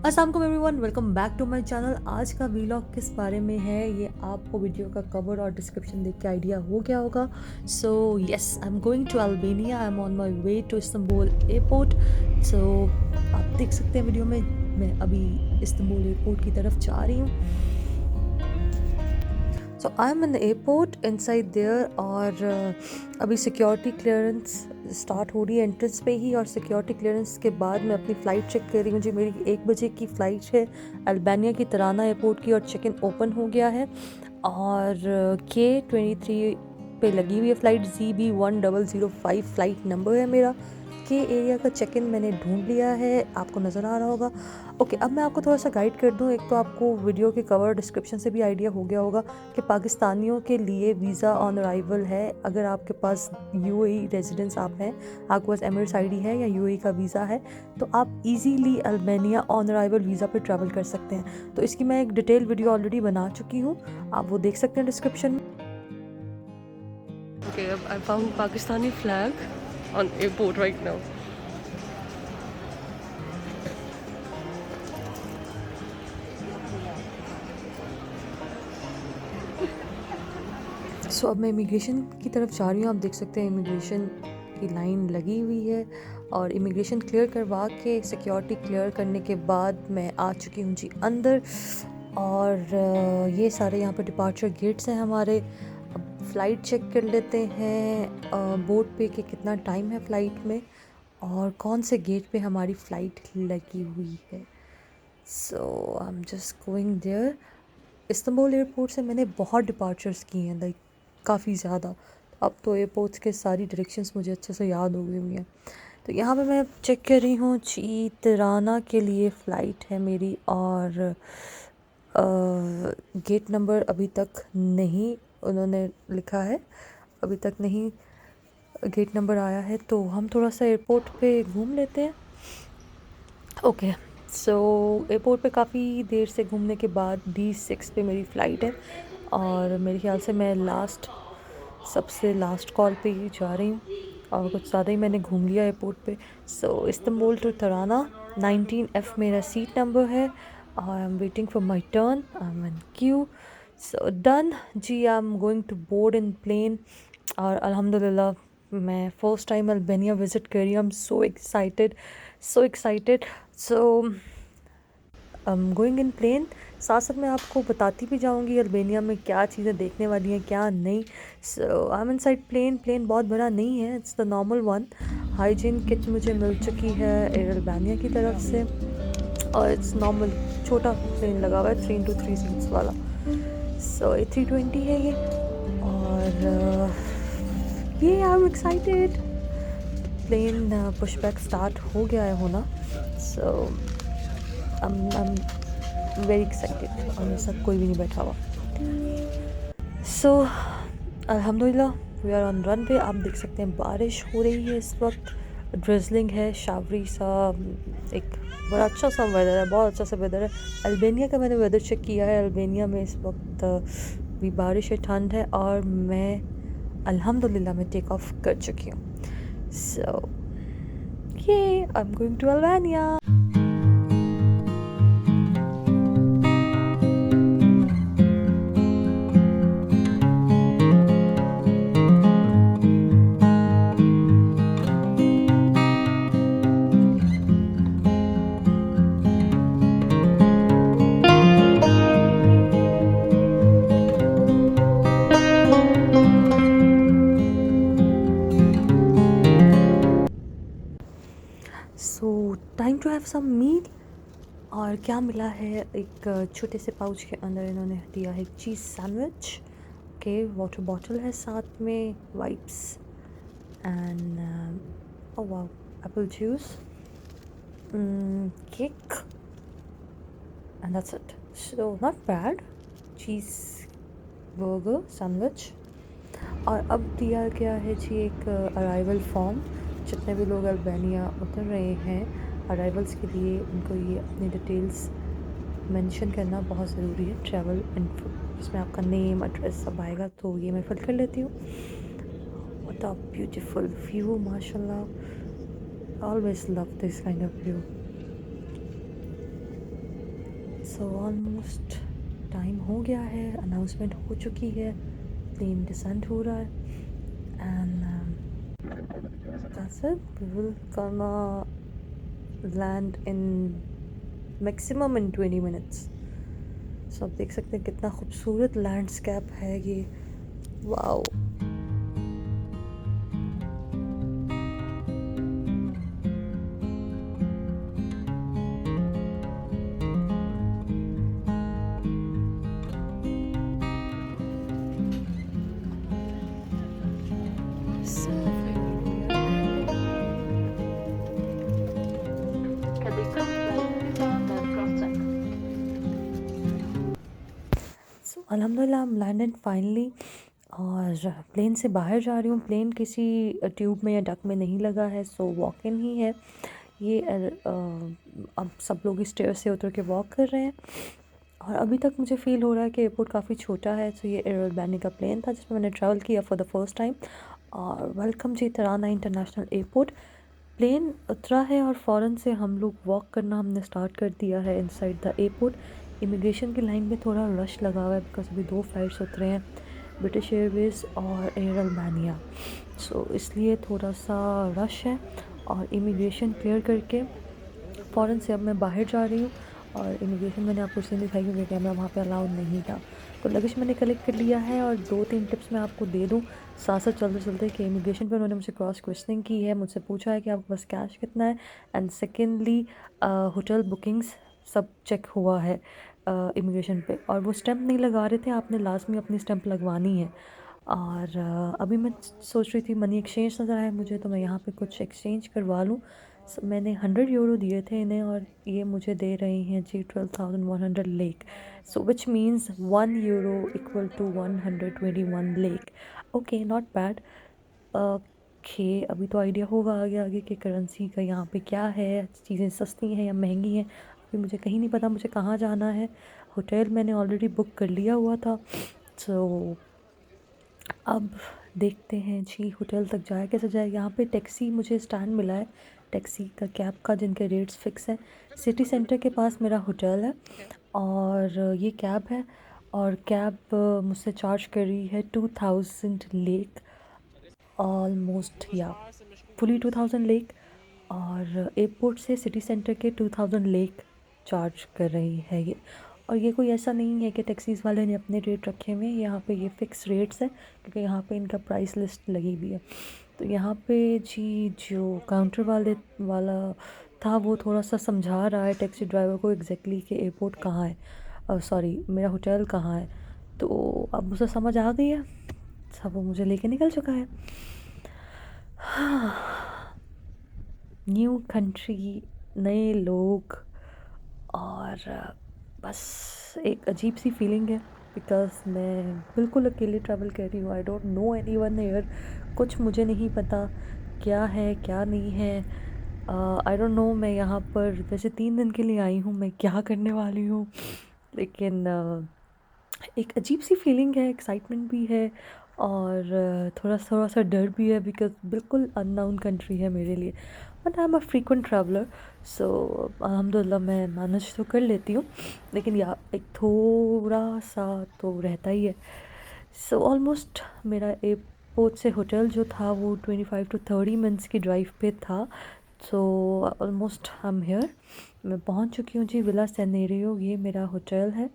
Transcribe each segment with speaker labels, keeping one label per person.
Speaker 1: अस्सलाम वालेकुम everyone, welcome back to my channel. आज का वीलॉग किस बारे में है ये आपको वीडियो का कवर और डिस्क्रिप्शन देख के आइडिया हो गया होगा। So yes, I am going to Albania. I am on my way to Istanbul airport. So आप देख सकते हैं वीडियो में मैं अभी इस्तांबुल एयरपोर्ट की तरफ जा रही हूँ। So I am in the airport inside there और अभी सिक्योरिटी क्लियरेंस स्टार्ट हो रही है एंट्रेंस पे ही, और सिक्योरिटी क्लियरेंस के बाद मैं अपनी फ़्लाइट चेक कर रही हूँ। जी मेरी 1 बजे की फ़्लाइट है अल्बानिया की तराना एयरपोर्ट की, और चेक इन ओपन हो गया है। और K23 पे लगी हुई है फ़्लाइट। ZB1005 फ़्लाइट नंबर है मेरा। के एरिया का चेक इन मैंने ढूंढ लिया है, आपको नज़र आ रहा होगा। ओके, अब मैं आपको थोड़ा सा गाइड कर दूं। एक तो आपको वीडियो के कवर डिस्क्रिप्शन से भी आइडिया हो गया होगा कि पाकिस्तानियों के लिए वीज़ा ऑन अराइवल है। अगर आपके पास यूएई रेजिडेंस आप हैं, आपके पास एमिरेट्स आईडी है या यूएई का वीज़ा है, तो आप easily Albania on arrival visa पे ट्रैवल कर सकते हैं। तो इसकी मैं एक डिटेल वीडियो ऑलरेडी बना चुकी हूँ, आप वो देख सकते हैं डिस्क्रिप्शन में।
Speaker 2: Okay, I found Pakistani flag on airport right now.
Speaker 1: सो अब मैं इमिग्रेशन की तरफ जा रही हूँ। आप देख सकते हैं इमिग्रेशन की लाइन लगी हुई है, और इमिग्रेशन क्लियर करवा के सिक्योरिटी क्लियर करने के बाद मैं आ चुकी हूँ जी अंदर। और ये सारे यहाँ पे डिपार्चर गेट्स हैं हमारे। अब फ़्लाइट चेक कर लेते हैं बोर्ड पे कि कितना टाइम है फ़्लाइट में और कौन से गेट पे हमारी फ़्लाइट लगी हुई है। So I am just going there. Istanbul airport से मैंने बहुत डिपार्चर्स किए हैं, लाइक काफ़ी ज़्यादा। अब तो एयरपोर्ट्स के सारी डायरेक्शंस मुझे अच्छे से याद हो गई हुई हैं। तो यहाँ पे मैं चेक कर रही हूँ जी, तिराना के लिए फ़्लाइट है मेरी, और गेट नंबर अभी तक नहीं उन्होंने लिखा है, अभी तक नहीं गेट नंबर आया है। तो हम थोड़ा सा एयरपोर्ट पे घूम लेते हैं। ओके, सो एयरपोर्ट पे काफ़ी देर से घूमने के बाद D6 पे मेरी फ़्लाइट है, और मेरे ख्याल से मैं सबसे लास्ट कॉल पे ही जा रही हूँ, और कुछ ज़्यादा ही मैंने घूम लिया एयरपोर्ट पे। सो इस्तांबुल टू तराना 19F मेरा सीट नंबर है, और I am waiting for my turn. I am in queue. So done जी, I am going to board in plane. और अल्हम्दुलिल्लाह मैं फ़र्स्ट टाइम अल्बानिया विज़िट कर रही हूँ। I am so excited, so excited. So going in plane. साथ साथ मैं आपको बताती भी जाऊंगी अल्बानिया में क्या चीज़ें देखने वाली हैं क्या नहीं। So I am inside plane. Plane बहुत बड़ा नहीं है, it's the normal one. Hygiene kit मुझे मिल चुकी है एयर अल्बानिया की तरफ से, और इट्स नॉर्मल छोटा प्लेन लगा हुआ है 3 into 3 सीट्स वाला। सो A320 है ये। और ये I am excited. Plane pushback start हो गया है होना। सो I'm वेरी एक्साइटेड, और मेरे साथ कोई भी नहीं बैठा हुआ। सो अल्हम्दुलिल्लाह वी आर ऑन रन पे। आप देख सकते हैं बारिश हो रही है इस वक्त, ड्रिजलिंग है, शावरी सा। एक बड़ा अच्छा सा वेदर है, बहुत अच्छा सा वेदर है। अल्बानिया का मैंने वेदर चेक किया है, अल्बानिया में इस वक्त भी बारिश है, ठंड है, और मैं अल्हम्दुलिल्लाह मैं टेक ऑफ कर चुकी हूँ। सो ये I am going to Albania. So time to have some meal. और क्या मिला है, एक छोटे से पाउच के अंदर इन्होंने दिया है एक चीज़ सैंडविच के, वाटर बॉटल है साथ में, wipes and oh wow Apple juice, cake, and that's it. So not bad, cheese burger sandwich. और अब दिया गया है जी एक अराइवल फॉर्म। जितने भी लोग अल्बानिया उतर रहे हैं अराइवल्स के लिए, उनको ये अपनी डिटेल्स मेंशन करना बहुत ज़रूरी है, ट्रैवल इन्फो, जिसमें आपका नेम एड्रेस सब आएगा। तो ये मैं फिल कर लेती हूँ। व्हाट अ ब्यूटीफुल व्यू, माशाल्लाह, always love this kind of view. So almost time हो गया है, अनाउंसमेंट हो चुकी है, प्लेन डिसेंट हो रहा है and that's it, we will gonna land in maximum in 20 minutes. सो आप देख सकते हैं कितना खूबसूरत लैंडस्केप है ये, wow. So finally we are so अल्हम्दुलिल्लाह हम लैंडेड फाइनली, और प्लेन से बाहर जा रही हूँ। प्लेन किसी ट्यूब में या डक में नहीं लगा है, सो वॉक इन ही है ये। अब सब लोग इस स्टेयर से उतर के वॉक कर रहे हैं, और अभी तक मुझे फ़ील हो रहा है कि एयरपोर्ट काफ़ी छोटा है। सो ये एयर अल्बानिया का प्लेन था जिसमें मैंने ट्रैवल किया फॉर द फर्स्ट टाइम। और वेलकम जी तराना इंटरनेशनल एयरपोर्ट। प्लेन उतरा है और फ़ौरन से हम लोग वॉक करना हमने स्टार्ट कर दिया है इनसाइड द एयरपोर्ट। इमिग्रेशन की लाइन में थोड़ा रश लगा हुआ है बिकॉज अभी 2 फ्लाइट्स उतरे हैं, ब्रिटिश एयरवेज़ और एयर अल्बानिया। सो इसलिए थोड़ा सा रश है, और इमिग्रेशन क्लियर करके फ़ौरन से अब मैं बाहर जा रही हूँ। और इमिग्रेशन मैंने आपको इसलिए दिखाई क्योंकि कैमरा वहाँ पे अलाउड नहीं था। तो लगेज मैंने कलेक्ट कर लिया है, और 2-3 टिप्स मैं आपको दे दूँ साथ साथ चलते चलते कि इमिग्रेशन पे उन्होंने मुझसे क्रॉस क्वेश्चनिंग की है, मुझसे पूछा है कि आपके पास कैश कितना है, एंड सेकेंडली होटल बुकिंग्स सब चेक हुआ है इमिग्रेशन पे, और वो स्टैंप नहीं लगा रहे थे, आपने लाजमी अपनी स्टैंप लगवानी है। और अभी मैं सोच रही थी मनी एक्सचेंज नज़र आया मुझे, तो मैं यहाँ पे कुछ एक्सचेंज करवा लूँ। मैंने 100 यूरो दिए थे इन्हें, और ये मुझे दे रही हैं जी 12,100 lek. So which means 1 euro equal to 121 lek. Okay, not bad. Okay, अभी तो आइडिया होगा आगे आगे कि करेंसी का यहाँ पे क्या है, चीज़ें सस्ती हैं या महंगी हैं। अभी मुझे कहीं नहीं पता मुझे कहाँ जाना है। होटल मैंने ऑलरेडी बुक कर लिया हुआ था। सो अब देखते हैं जी होटल तक जाए कैसे जाए। यहाँ पे टैक्सी मुझे स्टैंड मिला है, टैक्सी का, कैब का, जिनके रेट्स फ़िक्स हैं। सिटी सेंटर के पास मेरा होटल है, और ये कैब है, और कैब मुझसे चार्ज कर रही है 2000 लेक ऑलमोस्ट, या फुली 2000 लेक, और एयरपोर्ट से सिटी सेंटर के 2000 लेक चार्ज कर रही है ये। और ये कोई ऐसा नहीं है कि टैक्सीज़ वाले ने अपने रेट रखे हुए हैं, यहाँ पे ये फ़िक्स रेट्स हैं क्योंकि यहाँ पे इनका प्राइस लिस्ट लगी हुई है। तो यहाँ पे जी जो काउंटर वाला था वो थोड़ा सा समझा रहा है टैक्सी ड्राइवर को एग्जैक्टली कि एयरपोर्ट कहाँ है, सॉरी मेरा होटल कहाँ है। तो अब उसे समझ आ गई है, सब वो मुझे लेके निकल चुका है। न्यू कंट्री, नए लोग, और बस एक अजीब सी फीलिंग है बिकॉज़ मैं बिल्कुल अकेले ट्रैवल कर रही हूँ। आई डोंट नो एनीवन हियर, कुछ मुझे नहीं पता क्या है क्या नहीं है। आई डोंट नो, मैं यहाँ पर वैसे 3 दिन के लिए आई हूँ, मैं क्या करने वाली हूँ, लेकिन एक अजीब सी फीलिंग है, एक्साइटमेंट भी है, और थोड़ा थोड़ा सा डर भी है बिकॉज़ बिल्कुल अननोन कंट्री है मेरे लिए। But I am a frequent traveller, so अल्हम्दुलिल्लाह मैं मैनेज तो कर लेती हूँ, लेकिन या एक थोड़ा सा तो रहता ही है। सो ऑलमोस्ट मेरा एयरपोर्ट से होटल जो था वो 25 टू 30 मिनट्स की ड्राइव पे था। So almost I am here, मैं पहुंच चुकी हूँ जी। विला सेनेरियो ये मेरा होटल है,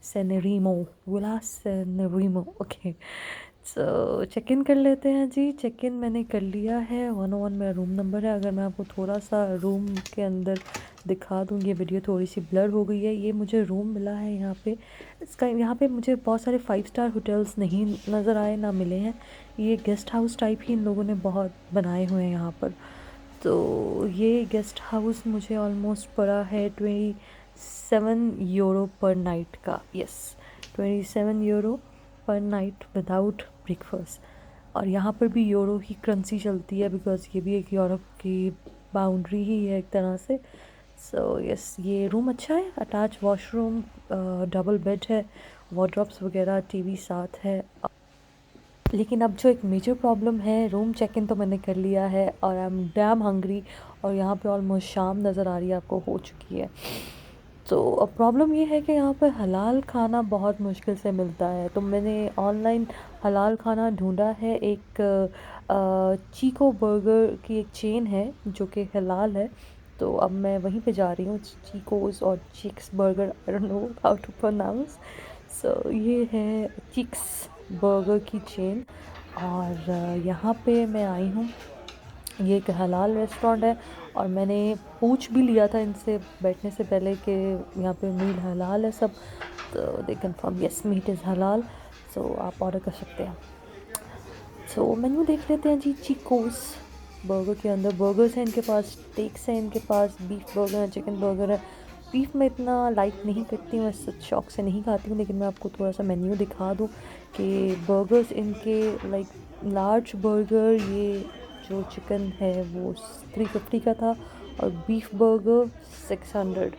Speaker 1: Senerimo, villa Senerimo. Okay, so check in कर लेते हैं जी। चेक इन मैंने कर लिया है, 101 मेरा रूम नंबर है। अगर मैं आपको थोड़ा सा रूम के अंदर दिखा दूँ, ये वीडियो थोड़ी सी ब्लर हो गई है। ये मुझे रूम मिला है यहाँ पे, इसका यहाँ पे मुझे बहुत सारे 5 स्टार होटल्स नहीं नज़र आए, ना मिले हैं। ये गेस्ट हाउस टाइप ही इन लोगों ने बहुत बनाए हुए हैं यहाँ पर। तो ये गेस्ट हाउस मुझे ऑलमोस्ट पड़ा है 27 यूरो पर नाइट का। यस, 27 यूरो पर नाइट विदाउट ब्रेकफास्ट। और यहाँ पर भी यूरो ही करेंसी चलती है बिकॉज़ ये भी एक यूरोप की बाउंड्री ही है एक तरह से। सो यस, ये रूम अच्छा है, अटैच वॉशरूम, डबल बेड है, वार्डरोब्स वगैरह, टीवी साथ है। लेकिन अब जो एक मेजर प्रॉब्लम है, रूम चेक इन तो मैंने कर लिया है, और आई एम डैम हंग्री, और यहाँ पे ऑलमोस्ट शाम नज़र आ रही है आपको, हो चुकी है। तो अब प्रॉब्लम ये है कि यहाँ पर हलाल खाना बहुत मुश्किल से मिलता है, तो मैंने ऑनलाइन हलाल खाना ढूँढा है। एक चीको बर्गर की एक चेन है जो कि हलाल है, तो अब मैं वहीं पे जा रही हूँ। चीकोज़ और chicks burger, I don't know how to pronounce. So ये है चिक्स बर्गर की चेन, और यहाँ पे मैं आई हूँ। ये एक हलाल रेस्टोरेंट है, और मैंने पूछ भी लिया था इनसे बैठने से पहले कि यहाँ पे मील हलाल है सब, तो they confirm yes meat is हलाल, सो आप ऑर्डर कर सकते हैं। सो मेन्यू देख लेते हैं जी। चिकोस बर्गर के अंदर बर्गर्स हैं इनके पास, स्टेक्स हैं इनके पास, बीफ बर्गर है, चिकन बर्गर है। बीफ में इतना लाइक नहीं करती हूँ, मैं शौक से नहीं खाती हूँ, लेकिन मैं आपको थोड़ा सा मेन्यू दिखा दूँ कि बर्गर्स इनके लाइक लार्ज बर्गर, ये जो चिकन है वो 350 का था, और बीफ बर्गर 600।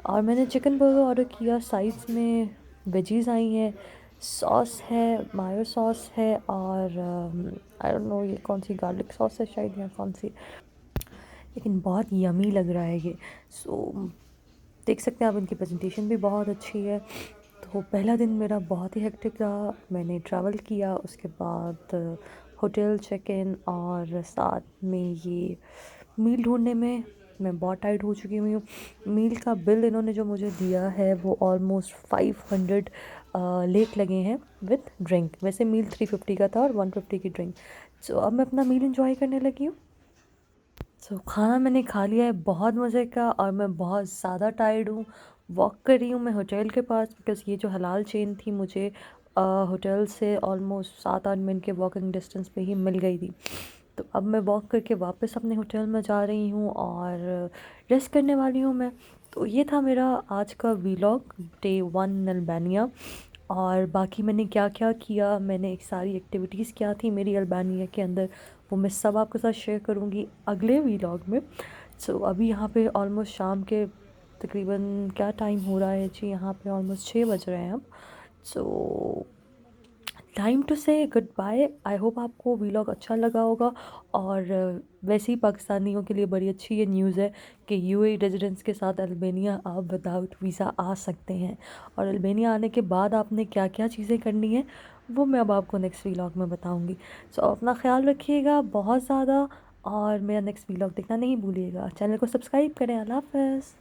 Speaker 1: और मैंने चिकन बर्गर ऑर्डर किया, साइड्स में वेजीज आई हैं, सॉस है, मायो सॉस है, और आई डोंट नो ये कौन सी गार्लिक सॉस है शायद, या कौन सी, लेकिन बहुत यमी लग रहा है ये। सो देख सकते हैं आप, इनकी प्रेजेंटेशन भी बहुत अच्छी है। तो पहला दिन मेरा बहुत ही हेक्टिक रहा, मैंने ट्रैवल किया, उसके बाद होटल चेक इन, और साथ में ये मील ढूंढने में मैं बहुत टाइट हो चुकी हुई हूँ। मील का बिल इन्होंने जो मुझे दिया है वो ऑलमोस्ट 500 लेक लगे हैं विथ ड्रिंक। वैसे मील 350 का था और 150 की ड्रिंक। सो अब मैं अपना मील इंजॉय करने लगी हूँ। सो खाना मैंने खा लिया है बहुत मज़े का, और मैं बहुत ज़्यादा टायर्ड हूँ। वॉक कर रही हूँ मैं होटल के पास, बिकॉज़ ये जो हलाल चेन थी मुझे होटल से ऑलमोस्ट 7-8 मिनट के वॉकिंग डिस्टेंस पे ही मिल गई थी। तो अब मैं वॉक करके वापस अपने होटल में जा रही हूँ, और रेस्ट करने वाली हूँ मैं। तो ये था मेरा आज का वीलॉग, डे 1 अल्बानिया। और बाकी मैंने क्या क्या किया, मैंने एक सारी एक्टिविटीज़ क्या थी मेरी अल्बानिया के अंदर, वो मैं सब आपके साथ शेयर करूँगी अगले वीलॉग में। सो अभी यहाँ पे ऑलमोस्ट शाम के तकरीबन क्या टाइम हो रहा है जी, यहाँ पे ऑलमोस्ट 6 बज रहे हैं अब। सो टाइम टू से गुड बाय। आई होप आपको वीलॉग अच्छा लगा होगा। और वैसे ही पाकिस्तानियों के लिए बड़ी अच्छी ये न्यूज़ है कि यूएई रेजिडेंट्स के साथ अल्बानिया आप विदाउट वीज़ा आ सकते हैं। और अल्बानिया आने के बाद आपने क्या क्या चीज़ें करनी है वो मैं अब आपको नेक्स्ट वीलॉग में बताऊंगी। सो अपना ख्याल रखिएगा बहुत ज़्यादा, और मेरा नेक्स्ट वीलॉग देखना नहीं भूलिएगा। चैनल को सब्सक्राइब करें। अल्लाह हाफ़िज़।